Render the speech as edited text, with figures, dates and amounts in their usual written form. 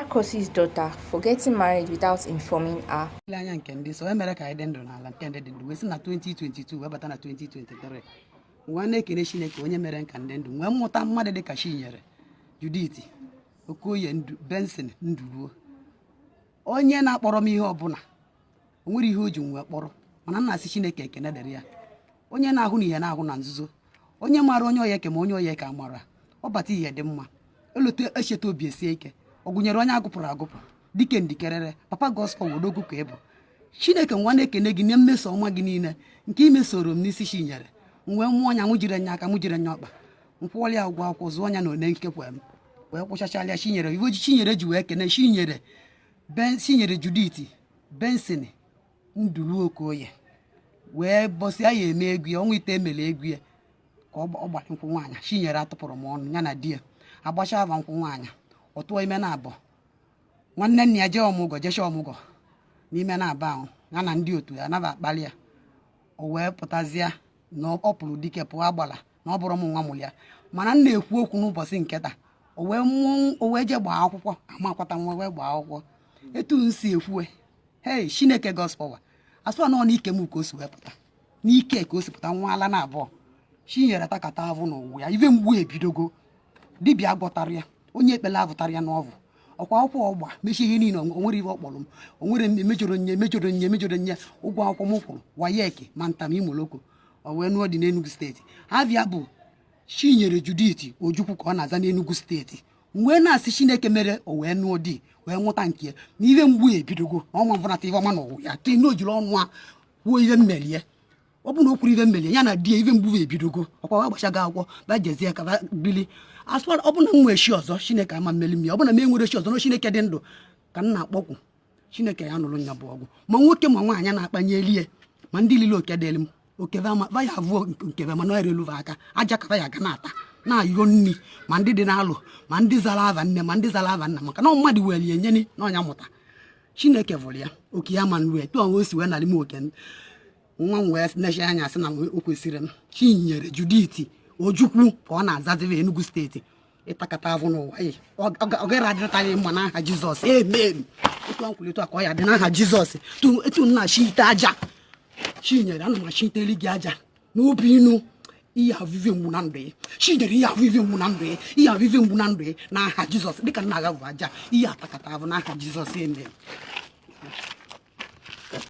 Kosi's daughter for getting married without informing her. So America I didn't we na 2022 we bata na 2023 nwanne kene Chineke onye mere nka ndị ndụ nwe mmụta mmadụ dị ka Chinyere Judith Okoye Benson Nduruo onye na-akpọrọ m ihe ọbụla o nwere ihe o ji nwe kpọrọ mana nna asị Chineke ekene dere ya onye na-ahụ na ihe na-ahụ na nzuzo onye mara onye oyeke ma onye oyeke amara ọ bata ihe dị mma elote echeta obi esie ike ogunyere onye agụpụrụ agụpụ dike ndikerere papa gospel wodogu ka ebo Chineke nwanne ekene gị nye mmeso ọma gị niile nke imesoro m n'isi Chinyere nwe mmụọ nya mụjire nya aka mụjire nya ọkpa nkwụọli agwọ akwụkwọ zụọ nya na one nkekwa m wee kwụchachalịa Chinyere iwe ji Chinyere ji wee kene Chinyere Judith Benson Nduruo Okoye wee bọsịa ya eme egwu ya ọnwa ite emele egwu ya ka ọ gbara nkwụ nwaanyị Chinyere atụpụrụ m ọnụ ya na di ya agbacha ava nkwụ nwaanyị ọ tụọ ime na abụọ nwanne nna ya jee ọmụgwọ jesha ọmụgwọ n'ime na aba ahụ ya na ndị otu ya anaba akpali ya o wee pụtazie na ọ pụrụ dike pụọ agbala na ọ bụrụ m nwa mụrụ ya mana m na-ekwu okwu n'ụbọchị nke taa o wee jee gbaa akwụkwọ amakwata nwa wee gbaa akwụkwọ etu m si ekwue hei Chineke gospel asụa nọ n'ike m ka o si wee pụta n'ike ka o si pụta nwa ala na abụọ Chinyere takata avụ n'ụwa ya ive mgbu ebidogo dibịa gwọtara ya onye ekpele avụtara ya n'ọvụ ọkwa akwụkwọ ọgba mechie ihe niile o nwere ihe ọ kpọrọ m o nwere emejọrọ nye ụgwọ akwụkwọ m kwụrụ wayeki ma ntam Imoloko o wee nụọ dị n'Enugu steeti avịa bụ Chinyere Judith Ojukwu ka ọ na-aza n'Enugu steeti wee na-asị Chineke mere o wee nụọ di wee nwụta nke ya na ive mgbu ebidogo na ọnwa mvụnata ihe ọma n'ụwa ya te n'ojiri ọnụ a kwuo ihe mmelie ọ bụ na o kwuru ihe mmelie ya na di ya ive mgbu ebidogo ọkwa agbachago akwụkwọ bajezie ka ba bili asụara ọ bụ na m nwee chi ọzọ Chineke ama mmeli m ya ọ bụ na m enwere chi ọzọ na Chineke dị ndụ ka m na-akpọkwu Chineke ya nụrụ nya bụ ọgwụ ma nwoke ma nwaanyị na-akpanye elie ma ndị lile oke dịlị m okeve va ya avụọ nkeve ma nọrọ eluva aka aja kava ya ga na-ata na-ayọ nni ma ndị dị n'alụ ma ndị zara ava nne ma ndị zara ava nna maka na mmadụ weli enyeni na ọnya mụta Chineke vụrụ ya oke ya ma nwe tụọ o si wee narị m oke nwa m wee nechi anya sị na o kwesịrị m Chinyere Judith Ojukwu ka ọ na-azazive Enugu steeti ịtakata avụ n'ụwa ọ gara adịnataghị mma n'aha Jizọs amen otu nkwulite ka ọ ya dị n'aha Jizọs etu nna chite aja Chinyere ana m achiteli gị aja n'obi inu ihe avive mgbu na ndụ ya Chinyere ihe avive mgbu na ndụ ya ihe avive mgbu na ndụ ya n'aha Jizọs dịka nna agha bụ aja ihe atakata avụ n'aha Jizọs amen